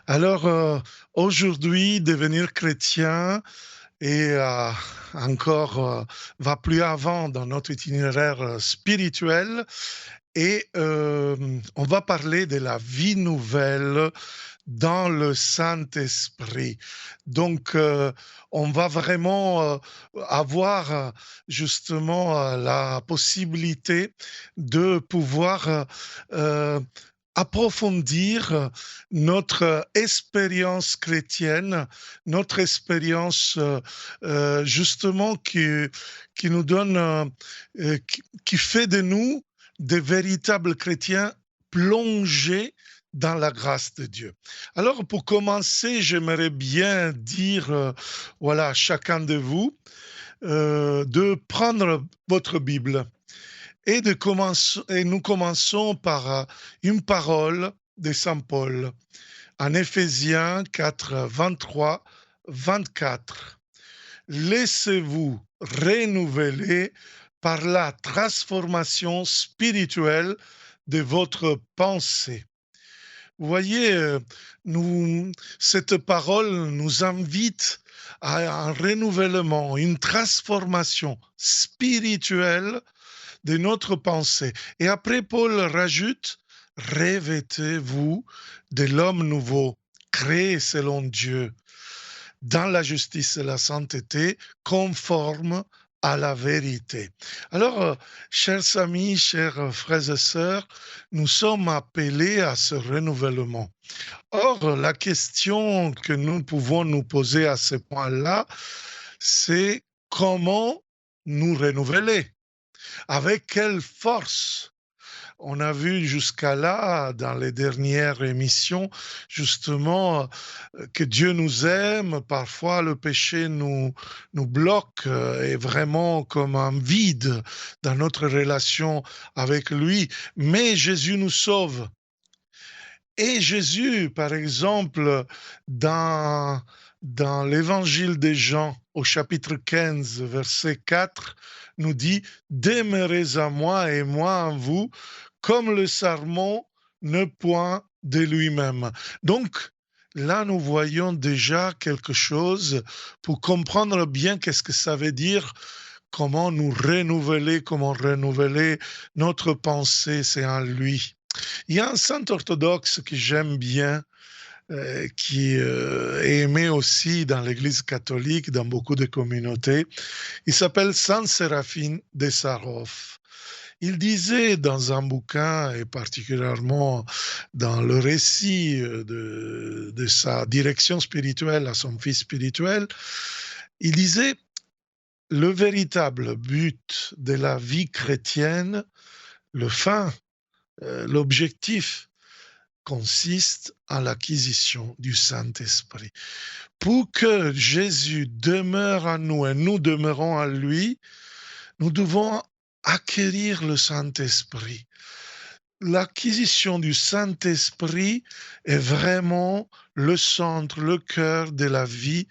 Alors, aujourd'hui, devenir chrétien et encore va plus avant dans notre itinéraire spirituel et on va parler de la vie nouvelle dans le Saint-Esprit. Donc, on va vraiment avoir justement la possibilité de pouvoir euh, approfondir notre expérience chrétienne, notre expérience justement qui nous donne, qui fait de nous des véritables chrétiens plongés dans la grâce de Dieu. Alors, pour commencer, j'aimerais bien dire, voilà, à chacun de vous, de prendre votre Bible et nous commençons par une parole de Saint Paul en Éphésiens 4, 23, 24. Laissez-vous renouveler par la transformation spirituelle de votre pensée. Vous voyez, cette parole nous invite à un renouvellement, une transformation spirituelle de notre pensée. Et après, Paul rajoute, revêtez-vous de l'homme nouveau, créé selon Dieu, dans la justice et la sainteté, conforme à la vérité. Alors, chers amis, chers frères et sœurs, nous sommes appelés à ce renouvellement. Or, la question que nous pouvons nous poser à ce point-là, c'est comment nous renouveler? Avec quelle force? On a vu jusqu'à là, dans les dernières émissions, justement, que Dieu nous aime. Parfois, le péché nous bloque et vraiment comme un vide dans notre relation avec lui. Mais Jésus nous sauve. Et Jésus, par exemple, dans l'évangile des Jean, au chapitre 15, verset 4, nous dit, demeurez en moi et moi en vous, comme le sarment ne point de lui-même. Donc, là, nous voyons déjà quelque chose pour comprendre bien qu'est-ce que ça veut dire, comment renouveler notre pensée, c'est en lui. Il y a un saint orthodoxe que j'aime bien, qui est aimé aussi dans l'Église catholique, dans beaucoup de communautés. Il s'appelle Saint Séraphine de Sarov. Il disait dans un bouquin, et particulièrement dans le récit de sa direction spirituelle à son fils spirituel, il disait, le véritable but de la vie chrétienne, le fin, l'objectif, consiste en l'acquisition du Saint-Esprit. Pour que Jésus demeure en nous et nous demeurons en lui, nous devons acquérir le Saint-Esprit. L'acquisition du Saint-Esprit est vraiment le centre, le cœur de la vie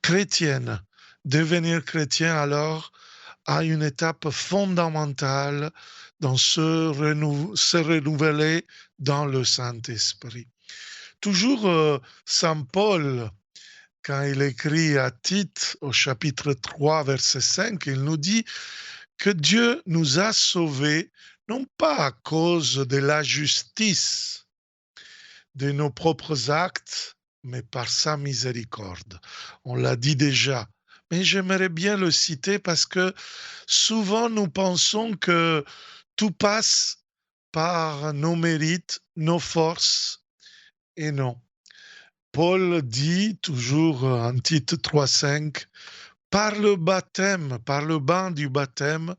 chrétienne. Devenir chrétien, alors, a une étape fondamentale dans se renouveler dans le Saint-Esprit. Toujours Saint Paul, quand il écrit à Tite au chapitre 3, verset 5, il nous dit que Dieu nous a sauvés, non pas à cause de la justice de nos propres actes, mais par sa miséricorde. On l'a dit déjà, mais j'aimerais bien le citer parce que souvent nous pensons que tout passe par nos mérites, nos forces, et non. Paul dit toujours en Tite 3,5, par le baptême, par le bain du baptême,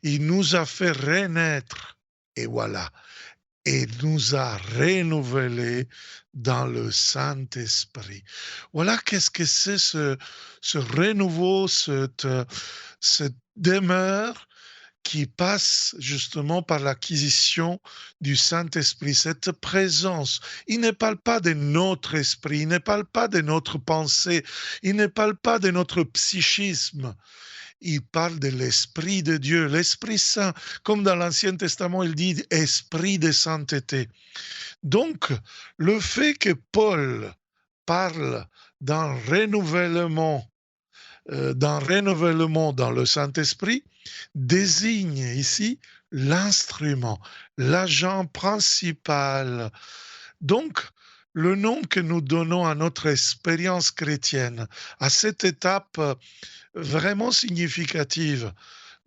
il nous a fait renaître. Et voilà, et nous a renouvelés dans le Saint-Esprit. Voilà qu'est-ce que c'est ce renouveau, cette demeure qui passe justement par l'acquisition du Saint-Esprit, cette présence. Il ne parle pas de notre esprit, il ne parle pas de notre pensée, il ne parle pas de notre psychisme, il parle de l'Esprit de Dieu, l'Esprit Saint, comme dans l'Ancien Testament, il dit Esprit de sainteté. Donc, le fait que Paul parle d'un renouvellement dans le Saint-Esprit, désigne ici l'instrument, l'agent principal. Donc, le nom que nous donnons à notre expérience chrétienne, à cette étape vraiment significative,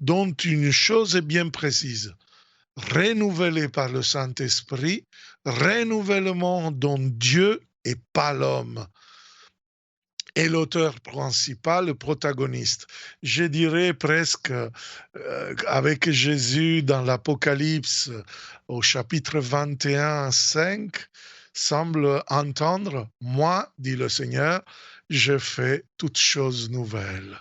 dont une chose est bien précise, renouvelé par le Saint-Esprit, renouvellement dont Dieu et pas l'homme est l'auteur principal, le protagoniste. Je dirais presque avec Jésus dans l'Apocalypse au chapitre 21, 5, semble entendre, moi, dit le Seigneur, je fais toutes choses nouvelles.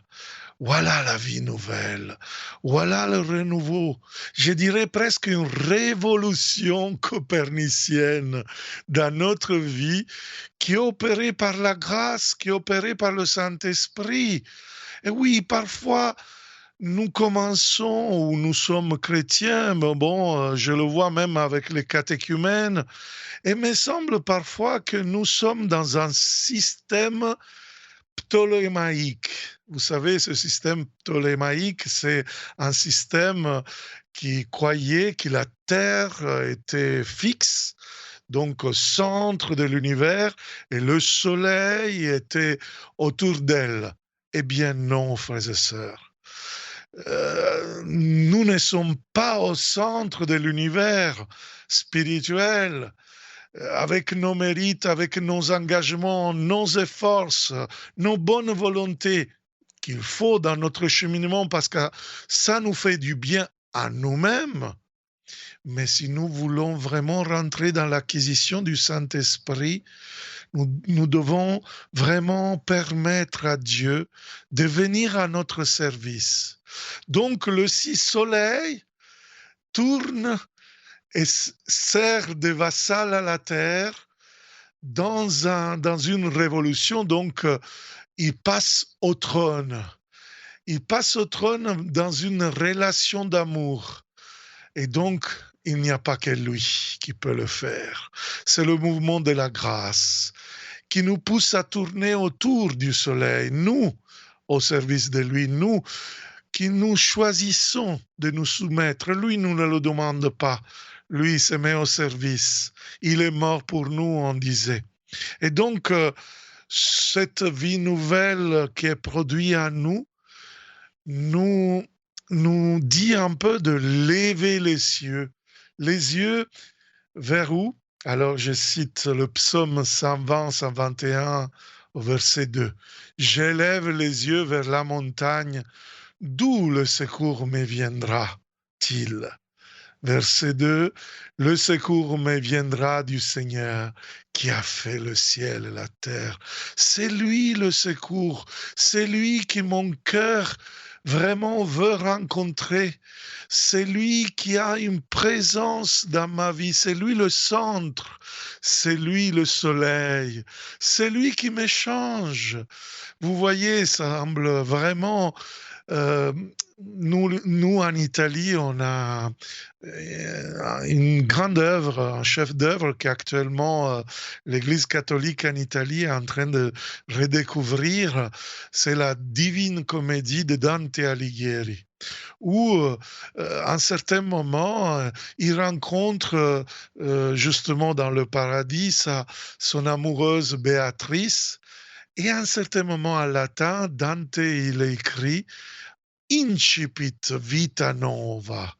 Voilà la vie nouvelle. Voilà le renouveau. Je dirais presque une révolution copernicienne dans notre vie qui est opérée par la grâce, qui est opérée par le Saint-Esprit. Et oui, parfois, nous commençons ou nous sommes chrétiens, mais bon, je le vois même avec les catéchumènes, et il me semble parfois que nous sommes dans un système ptolémaïque. Vous savez, ce système ptolémaïque, c'est un système qui croyait que la Terre était fixe, donc au centre de l'univers, et le Soleil était autour d'elle. Eh bien non, frères et sœurs. Nous ne sommes pas au centre de l'univers spirituel avec nos mérites, avec nos engagements, nos efforts, nos bonnes volontés qu'il faut dans notre cheminement parce que ça nous fait du bien à nous-mêmes. Mais si nous voulons vraiment rentrer dans l'acquisition du Saint-Esprit, nous devons vraiment permettre à Dieu de venir à notre service. Donc le soleil tourne et sert de vassal à la terre dans une révolution. Donc, il passe au trône. Il passe au trône dans une relation d'amour. Et donc, il n'y a pas que lui qui peut le faire. C'est le mouvement de la grâce qui nous pousse à tourner autour du soleil, nous, au service de lui, nous qui nous choisissons de nous soumettre. Lui nous ne le demande pas. Lui se met au service. Il est mort pour nous, on disait. Et donc, cette vie nouvelle qui est produite à nous, nous dit un peu de lever les yeux. Les yeux vers où? Alors, je cite le psaume 120, 121 au verset 2. J'élève les yeux vers la montagne. D'où le secours me viendra-t-il? Verset 2, le secours me viendra du Seigneur qui a fait le ciel et la terre. C'est lui le secours, c'est lui qui mon cœur vraiment veut rencontrer. C'est lui qui a une présence dans ma vie, c'est lui le centre, c'est lui le soleil, c'est lui qui me change. Vous voyez, ça semble vraiment nous, en Italie, on a une grande œuvre, un chef d'œuvre qu'actuellement l'Église catholique en Italie est en train de redécouvrir. C'est la Divine Comédie de Dante Alighieri, où à un certain moment, il rencontre justement dans le paradis son amoureuse Béatrice. Et à un certain moment, en latin, Dante, il écrit Incipit vita nova.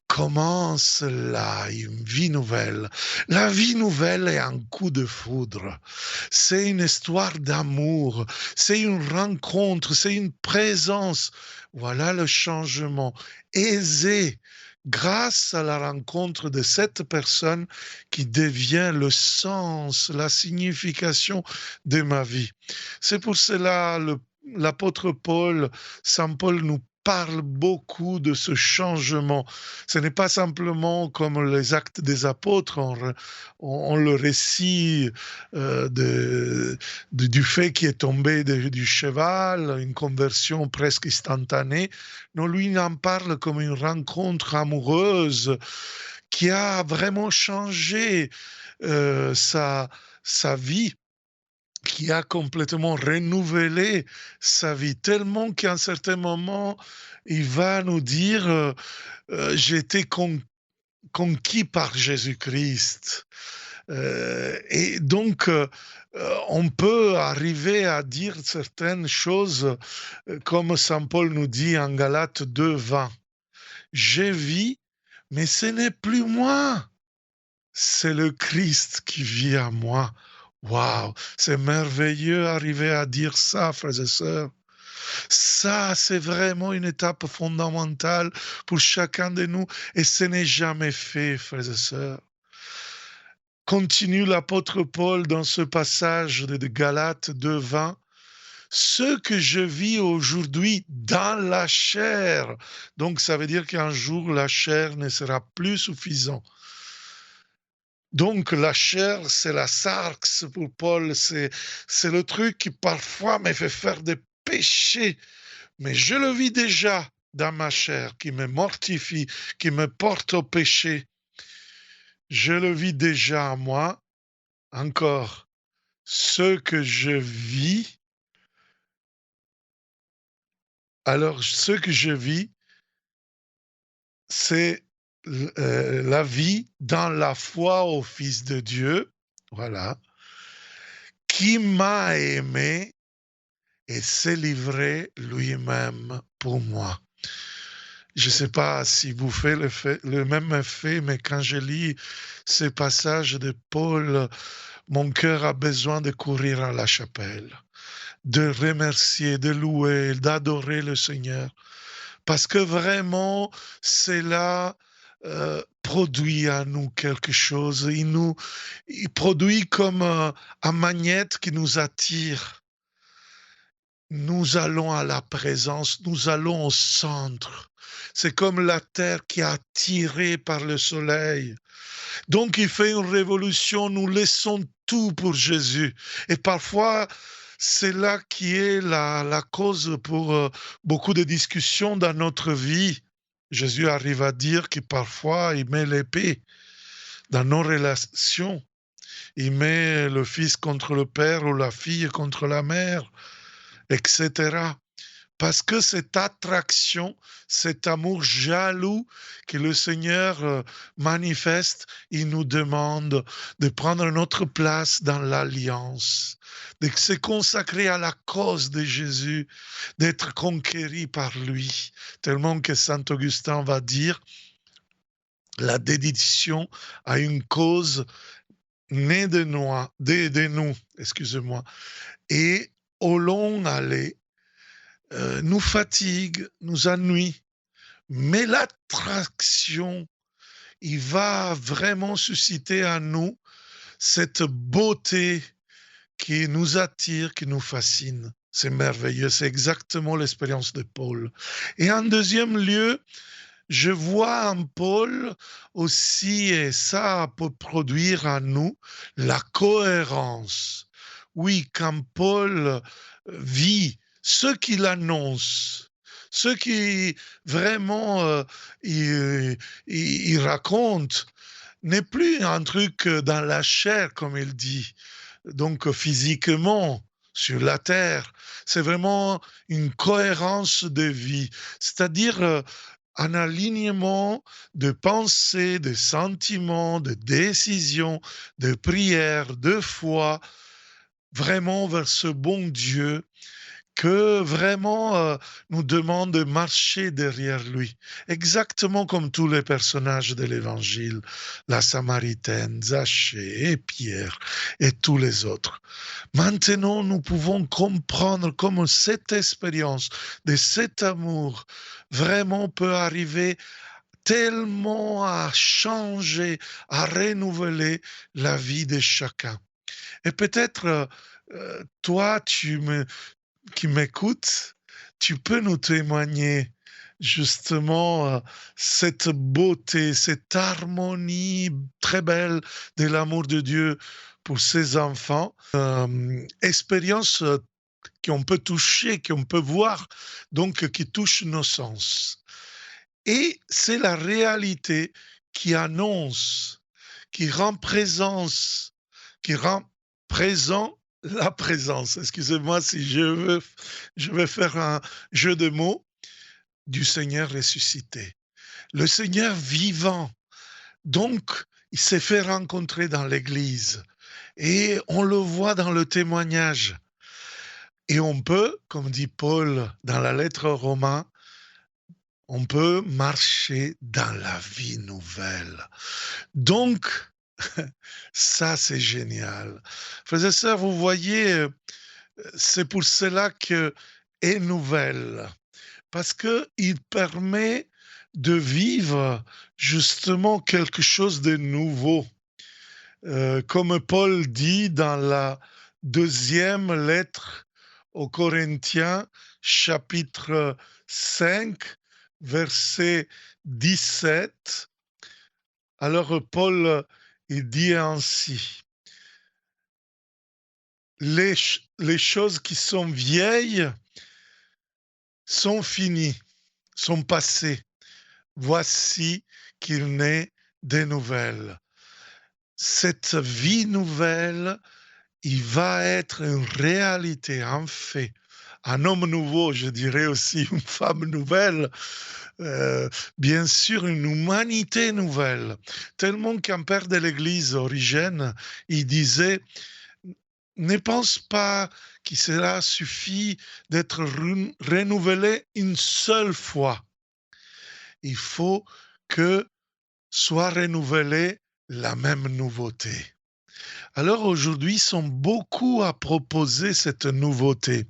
Commence là une vie nouvelle. La vie nouvelle est un coup de foudre. C'est une histoire d'amour. C'est une rencontre. C'est une présence. Voilà le changement aisé grâce à la rencontre de cette personne qui devient le sens, la signification de ma vie. C'est pour cela l'apôtre Paul, Saint Paul nous parle beaucoup de ce changement. Ce n'est pas simplement comme les actes des apôtres, on le récit du fait qu'il est tombé du cheval, une conversion presque instantanée. Non, lui, il en parle comme une rencontre amoureuse qui a vraiment changé sa vie, qui a complètement renouvelé sa vie, tellement qu'à un certain moment, il va nous dire, j'ai été conquis par Jésus-Christ. Et donc, on peut arriver à dire certaines choses, comme Saint Paul nous dit en Galates 2:20. Je vis, mais ce n'est plus moi, c'est le Christ qui vit en moi. Waouh, c'est merveilleux d'arriver à dire ça, frères et sœurs. Ça, c'est vraiment une étape fondamentale pour chacun de nous et ce n'est jamais fait, frères et sœurs. Continue l'apôtre Paul dans ce passage de Galates 2:20. Ce que je vis aujourd'hui dans la chair, donc ça veut dire qu'un jour la chair ne sera plus suffisante. Donc la chair, c'est la sarx pour Paul, c'est le truc qui parfois me fait faire des péchés, mais je le vis déjà dans ma chair, qui me mortifie, qui me porte au péché. Je le vis déjà en moi, encore. Ce que je vis, alors ce que je vis, c'est la vie dans la foi au Fils de Dieu, voilà, qui m'a aimé et s'est livré lui-même pour moi. Je ne sais pas si vous faites le même effet, mais quand je lis ces passages de Paul, mon cœur a besoin de courir à la chapelle, de remercier, de louer, d'adorer le Seigneur. Parce que vraiment, cela produit à nous quelque chose. Il produit comme un magnète qui nous attire. Nous allons à la présence, nous allons au centre. C'est comme la terre qui est attirée par le soleil. Donc il fait une révolution, nous laissons tout pour Jésus. Et parfois, c'est là qui est la cause pour beaucoup de discussions dans notre vie. Jésus arrive à dire que parfois il met l'épée dans nos relations. Il met le fils contre le père ou la fille contre la mère, etc. Parce que cette attraction, cet amour jaloux que le Seigneur manifeste, il nous demande de prendre notre place dans l'alliance, de se consacrer à la cause de Jésus, d'être conquéri par lui. Tellement que Saint Augustin va dire, la dédication à une cause née de nous, excusez-moi, et au long aller, nous fatigue, nous ennuie, mais l'attraction, il va vraiment susciter à nous cette beauté qui nous attire, qui nous fascine. C'est merveilleux, c'est exactement l'expérience de Paul. Et en deuxième lieu, je vois en Paul aussi, et ça peut produire en nous, la cohérence. Oui, quand Paul vit ce qu'il annonce, ce qui vraiment il raconte, n'est plus un truc dans la chair, comme il dit, donc physiquement sur la terre. C'est vraiment une cohérence de vie, c'est-à-dire un alignement de pensée, de sentiments, de décisions, de prières, de foi, vraiment vers ce bon Dieu que vraiment nous demande de marcher derrière lui, exactement comme tous les personnages de l'Évangile, la Samaritaine, Zachée et Pierre et tous les autres. Maintenant, nous pouvons comprendre comment cette expérience de cet amour vraiment peut arriver tellement à changer, à renouveler la vie de chacun. Et peut-être, toi, qui m'écoutes, tu peux nous témoigner justement cette beauté, cette harmonie très belle de l'amour de Dieu pour ses enfants. Expérience qu'on peut toucher, qu'on peut voir, donc qui touche nos sens. Et c'est la réalité qui annonce, qui rend présence, qui rend présent la présence. Excusez-moi si je vais faire un jeu de mots du Seigneur ressuscité. Le Seigneur vivant, donc, il s'est fait rencontrer dans l'Église et on le voit dans le témoignage. Et on peut, comme dit Paul dans la lettre aux Romains, on peut marcher dans la vie nouvelle. Donc, ça, c'est génial. Frères et sœurs, vous voyez, c'est pour cela que est nouvelle, parce qu'il permet de vivre justement quelque chose de nouveau. Comme Paul dit dans la deuxième lettre aux Corinthiens, chapitre 5, verset 17. Alors Paul, il dit ainsi, les choses qui sont vieilles sont finies, sont passées. Voici qu'il naît des nouvelles. Cette vie nouvelle, il va être une réalité, un fait. Un homme nouveau, je dirais aussi une femme nouvelle, bien sûr une humanité nouvelle. Tellement qu'un père de l'Église, Origène, il disait, ne pense pas que cela suffit d'être renouvelé une seule fois. Il faut que soit renouvelée la même nouveauté. Alors aujourd'hui, ils sont beaucoup à proposer cette nouveauté.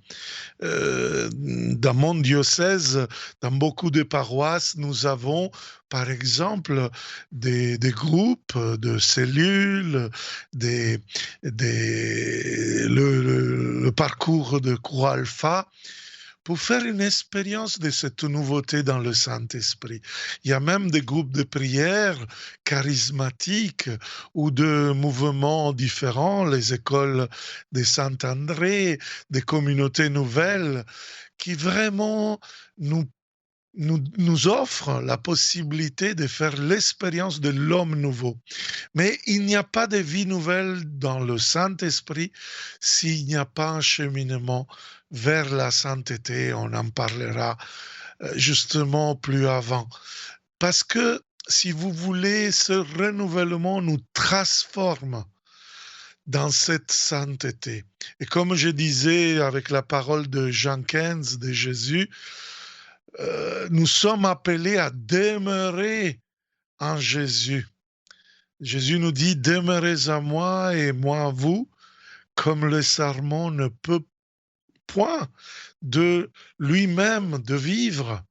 Dans mon diocèse, dans beaucoup de paroisses, nous avons par exemple des groupes de cellules, le parcours de Croix Alpha, pour faire une expérience de cette nouveauté dans le Saint-Esprit. Il y a même des groupes de prière charismatiques ou de mouvements différents, les écoles de Saint-André, des communautés nouvelles, qui vraiment nous offrent la possibilité de faire l'expérience de l'homme nouveau. Mais il n'y a pas de vie nouvelle dans le Saint-Esprit s'il n'y a pas un cheminement vers la sainteté. On en parlera justement plus avant. Parce que, si vous voulez, ce renouvellement nous transforme dans cette sainteté. Et comme je disais avec la parole de Jean 15 de Jésus, nous sommes appelés à demeurer en Jésus. Jésus nous dit, demeurez en moi et moi en vous, comme le sarment ne peut point de lui-même de vivre.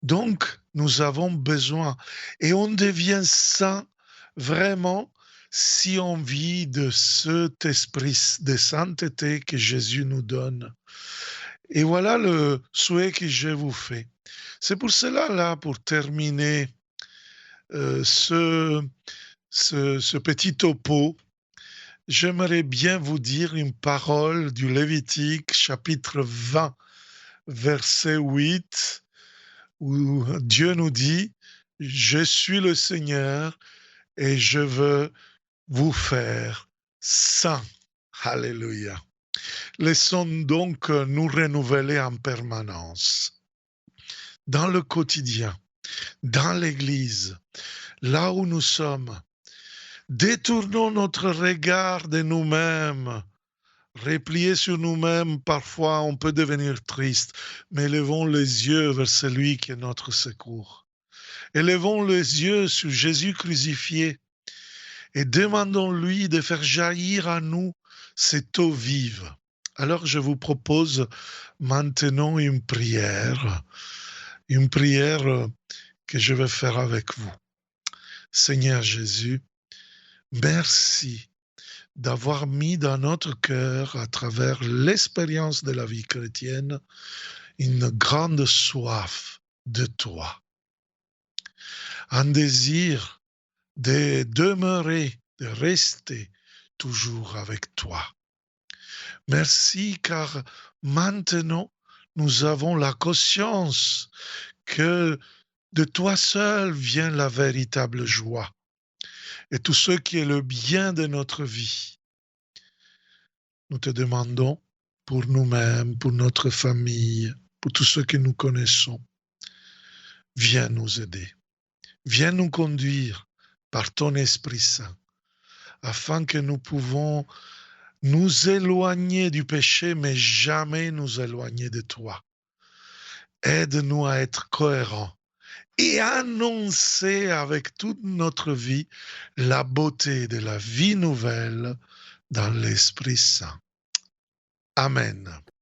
Donc, nous avons besoin. Et on devient saint vraiment si on vit de cet esprit de sainteté que Jésus nous donne. Et voilà le souhait que je vous fais. C'est pour cela, là, pour terminer ce petit topo, j'aimerais bien vous dire une parole du Lévitique, chapitre 20, verset 8, où Dieu nous dit, « Je suis le Seigneur et je veux vous faire saints. » Alléluia. Laissons donc nous renouveler en permanence, dans le quotidien, dans l'Église, là où nous sommes. Détournons notre regard de nous-mêmes. Repliés sur nous-mêmes, parfois on peut devenir triste, mais levons les yeux vers celui qui est notre secours. Élevons les yeux sur Jésus crucifié et demandons-lui de faire jaillir à nous cette eau vive. Alors je vous propose maintenant une prière que je vais faire avec vous. Seigneur Jésus, merci d'avoir mis dans notre cœur, à travers l'expérience de la vie chrétienne, une grande soif de toi, un désir de demeurer, de rester toujours avec toi. Merci car maintenant nous avons la conscience que de toi seul vient la véritable joie et tout ce qui est le bien de notre vie. Nous te demandons pour nous-mêmes, pour notre famille, pour tous ceux que nous connaissons, viens nous aider, viens nous conduire par ton Esprit Saint, afin que nous pouvons nous éloigner du péché, mais jamais nous éloigner de toi. Aide-nous à être cohérents et annoncer avec toute notre vie la beauté de la vie nouvelle dans l'Esprit Saint. Amen.